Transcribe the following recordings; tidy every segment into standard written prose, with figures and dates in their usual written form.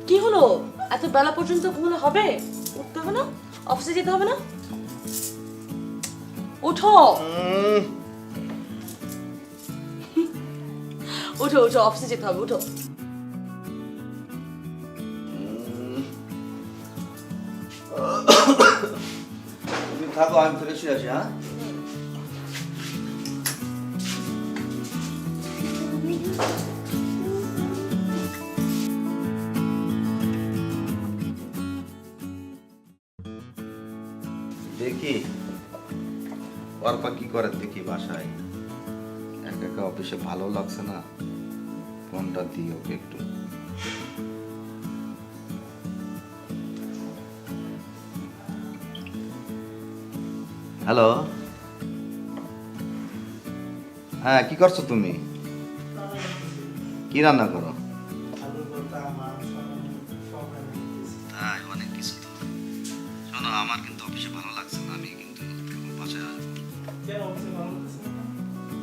কি হলো? এত বেলা পর্যন্ত ঘুমালে হবে? উঠতে হবে না? অফিসে যেতে হবে না? ওঠো ওঠো ওঠো, অফিসে যেতে হবে, ওঠো। তুমি থাকো, আমি ফ্রেশ হয়ে আসি। হ্যাঁ, দেখি অর্পা কি করে, দেখি বাসায় একা একা অফিসে ভালো লাগছে না, ফোনটা দিই ওকে একটু। হ্যালো, হ্যাঁ কি করছো তুমি? কি রান্না করো? তাই, অনেক কিছু তো। শোনো, আমার কিন্তু অফিসে ভালো লাগছে না, আমি কিন্তু বাসায় আসবো।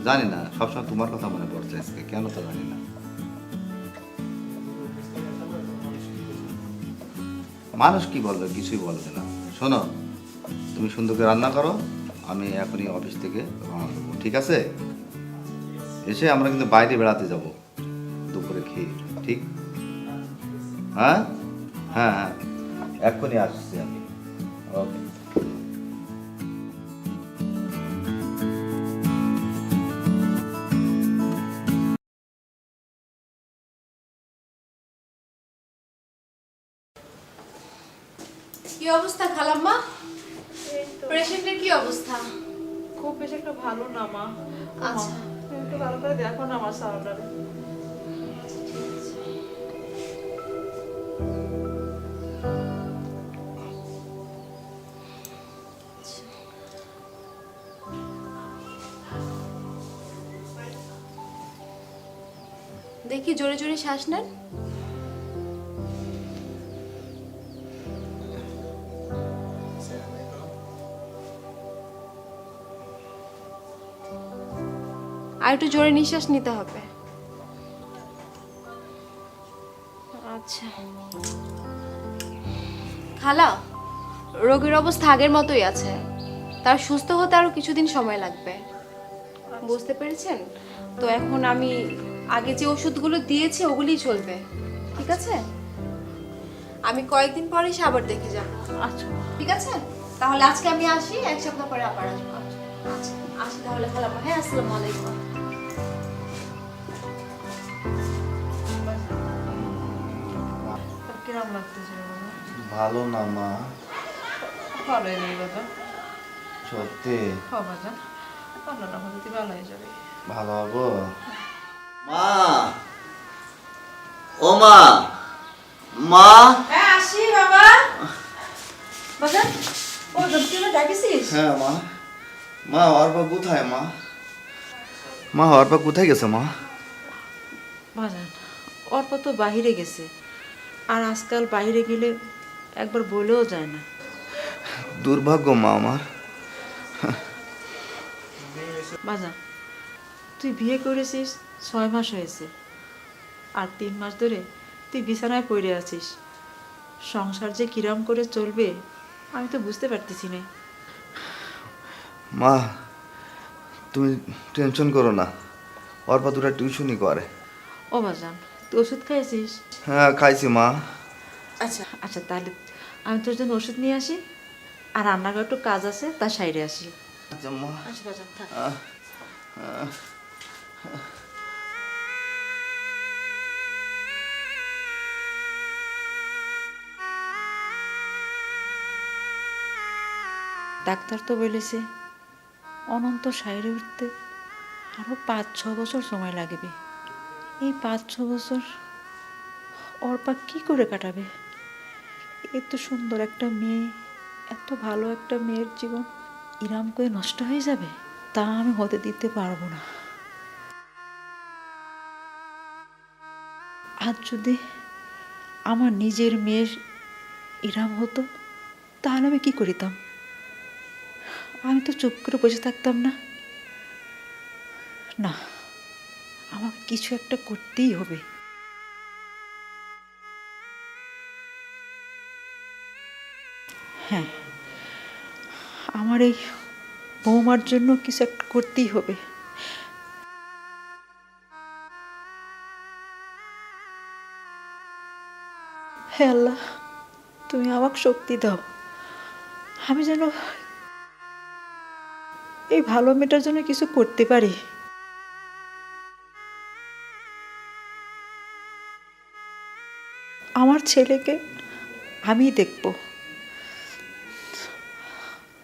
জানি না, সবসময় তোমার কথা মনে পড়ছে আজকে, কেন তো জানি না। মানুষ কি বলবে, কিছুই বলবে না। শোনো, তুমি সুন্দর করে রান্না করো, আমি এখনই অফিস থেকে রওনা দেবো, ঠিক আছে? এসে আমরা কিন্তু বাইরে বেড়াতে যাব দুপুরে খেয়ে, ঠিক? হ্যাঁ হ্যাঁ হ্যাঁ, এক্ষুনি আসছি আমি। ওকে। কি অবস্থা খালাম্মা? পেশেন্টের কি অবস্থা? খুব বেশি একটা ভালো না মা। আচ্ছা। তুমি একটু ভালো করে দেখো না আমার সারাটারে। দেখি জোরে জোরে শ্বাস নেন। আর একটু জোরে নিঃশ্বাস নিতে হবে। আচ্ছা খালা, রোগীর অবস্থা আগের মতোই আছে, তার সুস্থ হতে আরো কিছুদিন সময় লাগবে, বুঝতে পেরেছেন? তো এখন আমি আগে যে ওষুধগুলো দিয়েছি ওগুলিই চলবে, ঠিক আছে? আমি কয়েকদিন পরে এসে আবার দেখে যাব। আচ্ছা ঠিক আছে, তাহলে আজকে আমি আসি, এক সপ্তাহ পরে আবার আসবো। আচ্ছা আসি তাহলে খালাম্মা। হ্যাঁ, আসসালামু আলাইকুম। তোর কিরম লাগতেছে বাবা? ভালো না মা, ভালো নেই বাবা। সত্যি বাবা যান, আল্লাহ রহমতে ভালো হয়ে যাবে। ভালো হবো। মা, ও মা, মা। হ্যাঁ আসি বাবা। বাজান, ও তুমি ডাকিছিস? হ্যাঁ মা, মা অর্পা কোথায়? মা, মা অর্পা কোথায় গেছে মা? বাজান, অর্পা তো বাহিরে গেছে, আর আজকাল বাইরে গেলে একবার বলেও যায় না। দুর্ভাগ্য মা আমার। বাজান, তুই বিয়ে করেছিস 6 মাস হয়েছে, আর 3 মাস ধরে তুই বিছানায় পড়ে আছিস। সংসার যে কিরম করে চলবে আমি তো বুঝতে পারতেছি না। মা তুমি টেনশন করো না, অর্পা দুটা টিউশনই করে। ও বাজান, তুই ওষুধ খাইছিস? হ্যাঁ খাইছি মা। আচ্ছা আচ্ছা, তাহলে আমি তোর জন্য ওষুধ নিয়ে আসি, আর রান্নাঘর একটু কাজ আছে, তা সাইডে আসি। আচ্ছা মা। আচ্ছা বাজান, থাক। ডাক্তার তো বলেছে অনন্ত সাইরে উঠতে আরো 5-6 বছর সময় লাগবে। এই 5-6 বছর অর্পা কি করে কাটাবে? এত সুন্দর একটা মেয়ে, এত ভালো একটা মেয়ের জীবন ইরাম করে নষ্ট হয়ে যাবে, তা আমি হতে দিতে পারবো না। আজ যদি আমার নিজের মেয়ের ইরাম হতো, তাহলে আমি কি করিতাম? আমি তো চুপ করে বসে থাকতাম না। না, আমাকে কিছু একটা করতেই হবে। হ্যাঁ, আমার এই বৌমার জন্য কিছু একটা করতেই হবে। হে আল্লাহ, তুমি আমাকে শক্তি দাও, আমি যেন এই ভালো মেয়েটার জন্য কিছু করতে পারি। আমার ছেলেকে আমি দেখব,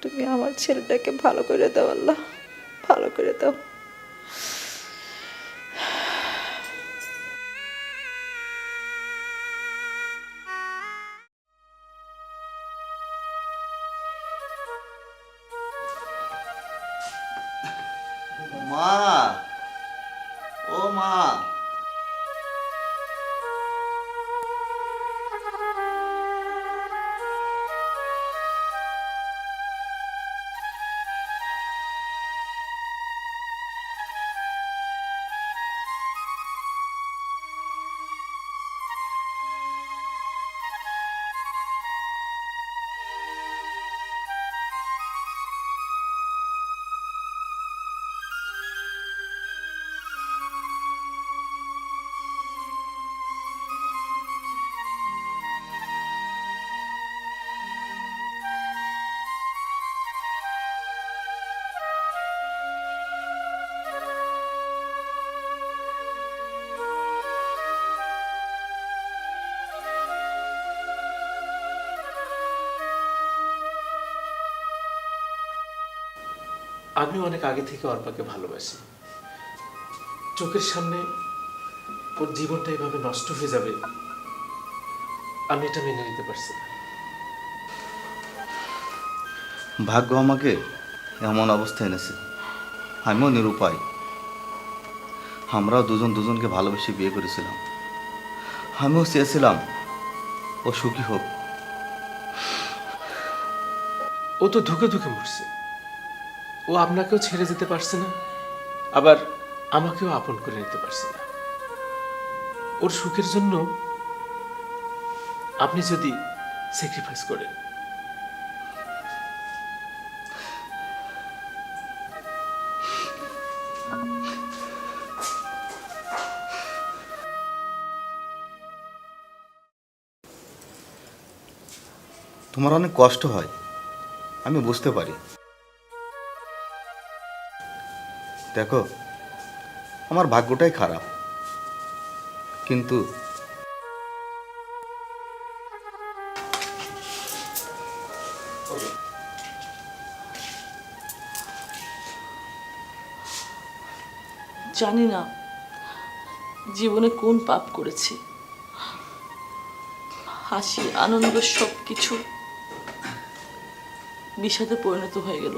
তুমি আমার ছেলেটাকে ভালো করে দাও আল্লাহ, ভালো করে দাও। মা, ও মা, আমি অনেক আগে থেকে অর্পাকে ভালোবাসি। চোখের সামনে ওর জীবনটা এভাবে নষ্ট হয়ে যাবে, আমি এটা মেনে নিতে পারছি না। ভাগ্য আমাকে এমন অবস্থায় এনেছে, আমিও নিরুপায়। আমরাও দুজন দুজনকে ভালোবেসে বিয়ে করেছিলাম, আমিও চেয়েছিলাম ও সুখী হোক। ও তো ধুকে ধুকে মরছে, ও আপনাকেও ছেড়ে যেতে পারছে না, আবার আমাকেও আপন করে নিতে পারছে না। ওর সুখের জন্য আপনি যদি স্যাক্রিফাইস করেন, তোমার অনেক কষ্ট হয়, আমি বুঝতে পারি। দেখো, আমার ভাগ্যটাই খারাপ, কিন্তু জানি না জীবনে কোন পাপ করেছি, হাসি আনন্দ সব কিছু বিষাদে পরিণত হয়ে গেল।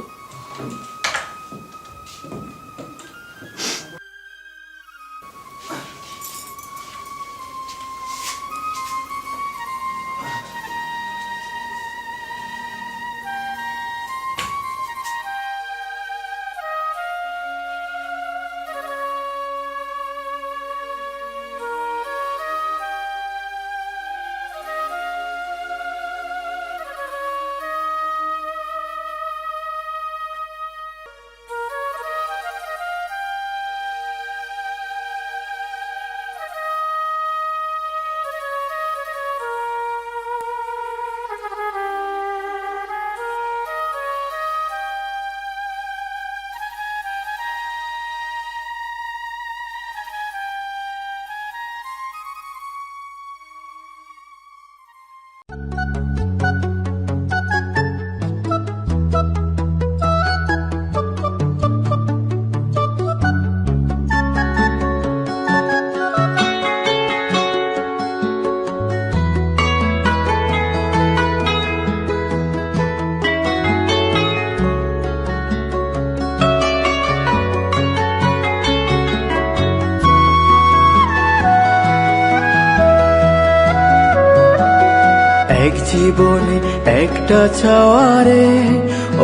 এক জীবনে একটা চাওয়ারে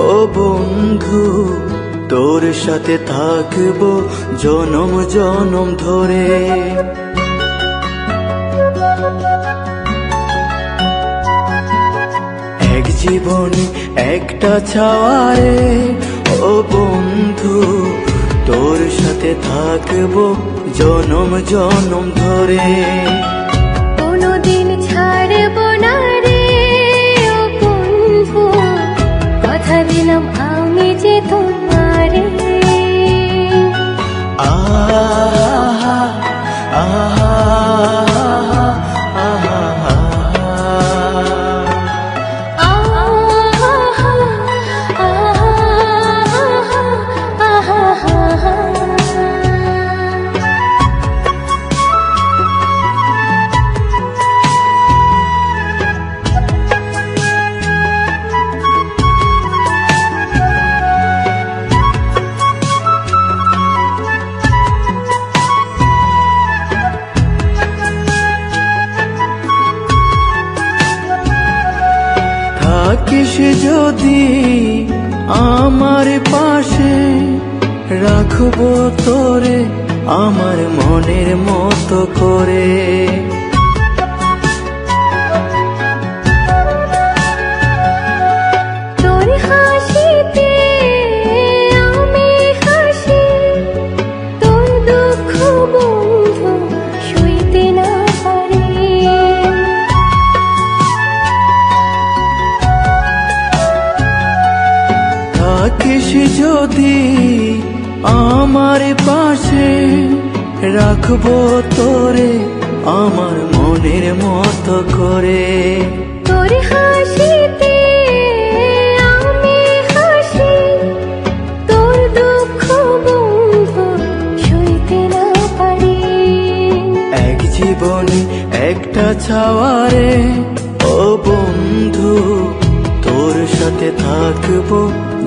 ও বন্ধু, তোর সাথে থাকবো জনম জনম ধরে। এক জীবনে একটা ছাওয়ারে ও বন্ধু তোর সাথে থাকবো জনম জনম ধরে কোনোদিন ছাড়ব না রে ও বন্ধু, কথা দিলাম আমি যে তোমারে। আহা আহা আহা থাকিস যদি আমার পাশে রাখবো তোরে আমার মনের মতো করে তোর হাসিতে আমি হাসি, তোর দুঃখ বন্ধু সইতে না পারি। থাকিস যদি আমার পাশে রাখবো তোরে আমার মনের মতো করে তোর হাসিতে আমি হাসি, তোর দুঃখ বন্ধু সইতে না পারি। এক জীবনে একটা ছাওয়ারে ও বন্ধু তোর সাথে থাকবো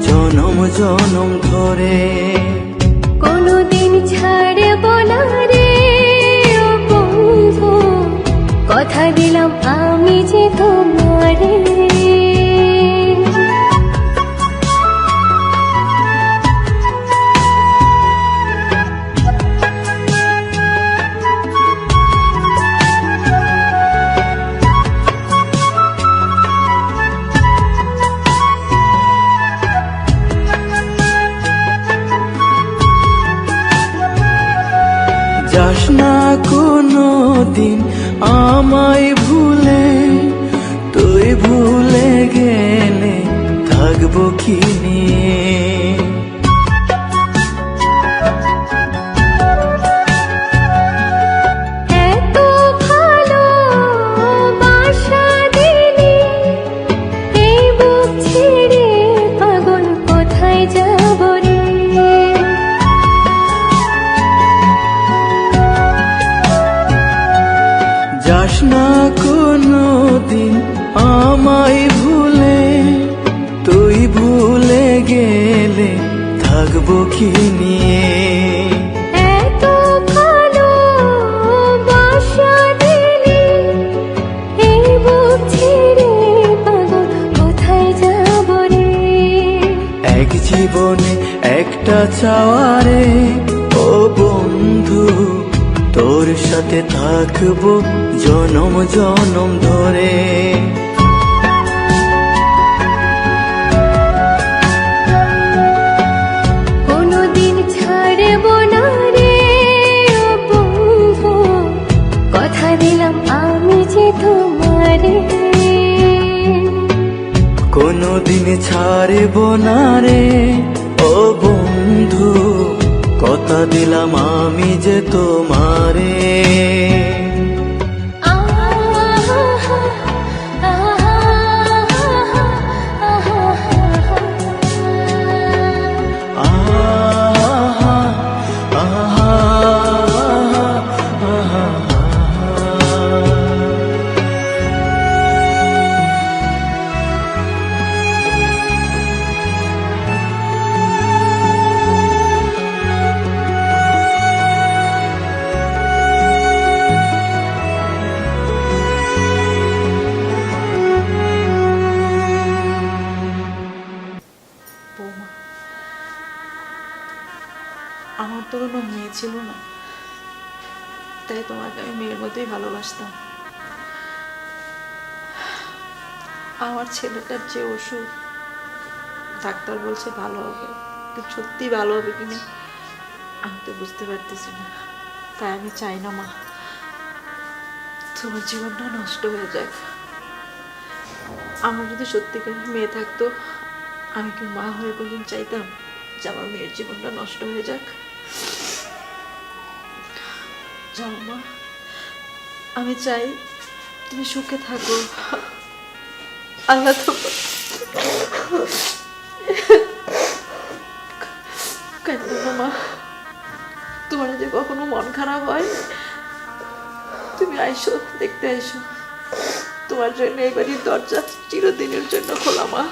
জনম জনম ধরে কোনোদিন ছাড়ব না রে ও বন্ধু, কথা দিলাম আমি যে তোমারে। যাস না কোনো দিন আমায় ভুলে তুই ভুলে গেলে থাকবো কি নিয়ে এত ভালোবাসা দিলি, এই বুক ছেড়ে পাগল কোথায় যাব রে। যাস না কোনো দিন আমায় ভুলে তুই ভুলে গেলে থাকবো কি নিয়ে এত ভালোবাসা দিলি, এই বুক ছেড়ে পাগল কোথায় যাব রে। এক জীবনে একটা চাওয়ারে ও বন্ধু তোর সাথে থাকবো জনম জনম ধরে কোনোদিন ছাড়ব না রে ও বন্ধু, কথা দিলাম আমি যে তোমারে। কোনোদিন ছাড়ব না রে ও বন্ধু কথা দিলাম আমি যে তোমারে আহা আহা আহা বৌমা, আমার তো কোনো মেয়ে ছিল না, তাই তোমাকে আমি মেয়ের মতোই ভালোবাসতাম। আমার ছেলেটার যে ওষুধ, ডাক্তার বলছে ভালো হবে, কিন্তু সত্যি ভালো হবে কিনা আমি তো বুঝতে পারতেছি না। তাই আমি চাই না মা তোমার জীবনটা নষ্ট হয়ে যাক। আমার যদি সত্যিকার মেয়ে থাকতো, আমি কি মা হয়ে কোনদিন চাইতাম যে আমার মেয়ের জীবনটা নষ্ট হয়ে যাক? যাও মা, আমি চাই তুমি সুখে থাকো। আল্লাহ তো কাঁদো না মা, তোমার যে কখনো মন খারাপ হয় তুমি আইসো, দেখতে আইসো। তোমার জন্য এই বাড়ির দরজা চিরদিনের জন্য খোলা মা।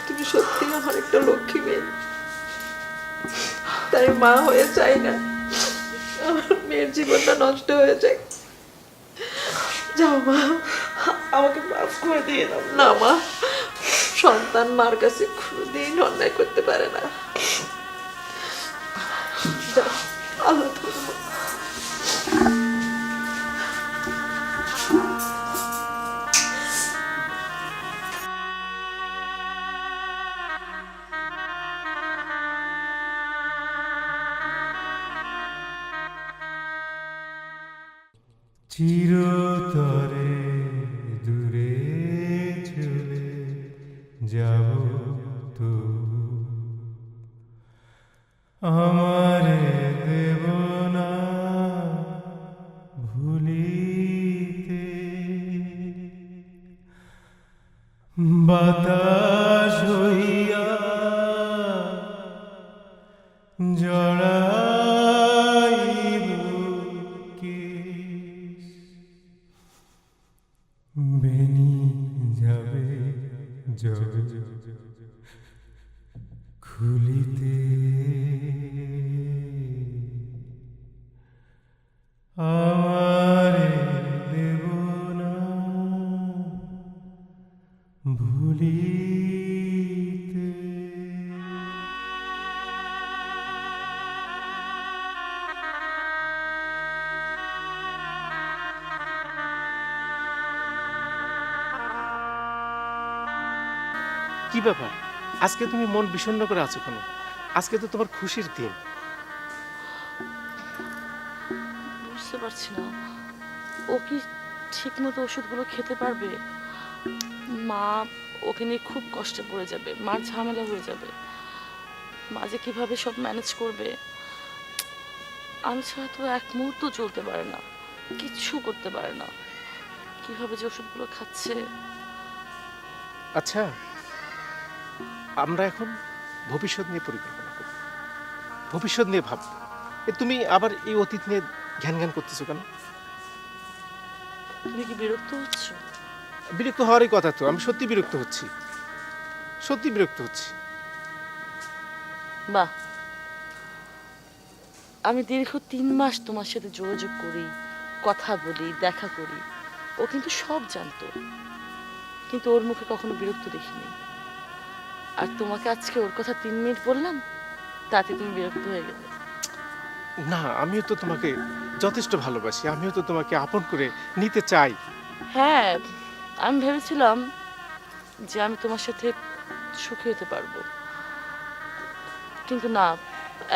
তুমি সত্যি আমার একটা লক্ষ্মী মেয়ে, তাই মা হয়ে চাই না আমার মেয়ের জীবনটা নষ্ট হয়ে যায়। যাও মা, আমাকে মাফ করে দিয়ে দাও। না মা, সন্তান মার কাছে কোনোদিন অন্যায় করতে পারে না। যাও, আল্লাহ তোমার চিরতরে দূরে চলে যাব তো আমারে দেব না ভুলিতে, বাতাস হইয়া জড়াইব কেশ, বেনি যাবে জবে খুলিতে, আমারে দেব না ভুলিতে। কি ব্যাপার, আজকে তুমি মন বিষণ্ণ করে আছো কেন? আজকে তো তোমার খুশির দিন। বুঝতে পারছি না ও কি ঠিক মতো ওষুধগুলো খেতে পারবে। মা ওকে নিয়ে খুব কষ্টে পড়ে যাবে, মার ঝামেলা হয়ে যাবে। মা যে কিভাবে সব ম্যানেজ করবে, আমি ছাড়া তো এক মুহূর্ত চলতে পারে না, কিচ্ছু করতে পারে না। কিভাবে যে ওষুধগুলো খাচ্ছে। আচ্ছা, আমরা এখন ভবিষ্যৎ নিয়ে পরিকল্পনা করব, ভবিষ্যৎ নিয়ে ভাবব। তুমি আবার এই অতীত নিয়ে জ্ঞান জ্ঞান করতেছো কেন? তুমি কি বিরক্ত হচ্ছ? বিরক্ত হওয়ারই কথা তো। আমি সত্যি বিরক্ত হচ্ছি, সত্যি বিরক্ত হচ্ছি। বাহ, আমি দীর্ঘ 3 মাস তোমার সাথে যোগাযোগ করি, কথা বলি, দেখা করি। ও কিন্তু সব জানতো, কিন্তু ওর মুখে কখনো বিরক্ত দেখিনি। আর তোমাকে আজকে ওর কথা 3 মিনিট বললাম, তাতে তুমি বিরক্ত হয়ে গেলে। না, আমিও তো তোমাকে যথেষ্ট ভালোবাসি, আমিও তো তোমাকে আপন করে নিতে চাই। হ্যাঁ, আমি ভেবেছিলাম যে আমি তোমার সাথে সুখী হতে পারবো, কিন্তু না।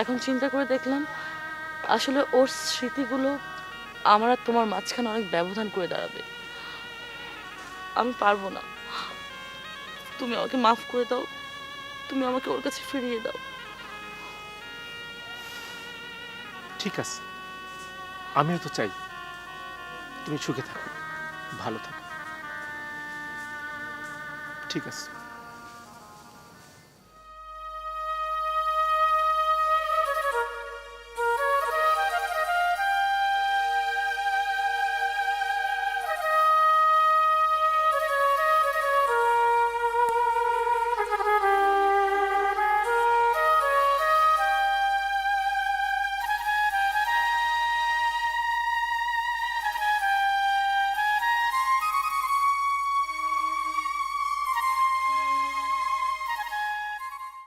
এখন চিন্তা করে দেখলাম আসলে ওর স্মৃতিগুলো আমার আর তোমার মাঝখানে অনেক ব্যবধান করে দাঁড়াবে। আমি পারবো না। তুমি আমাকে মাফ করে দাও, তুমি আমাকে ওর কাছে ফিরিয়ে দাও। ঠিক আছে, আমিও তো চাই তুমি সুখে থাকো, ভালো থাকো। ঠিক আছে।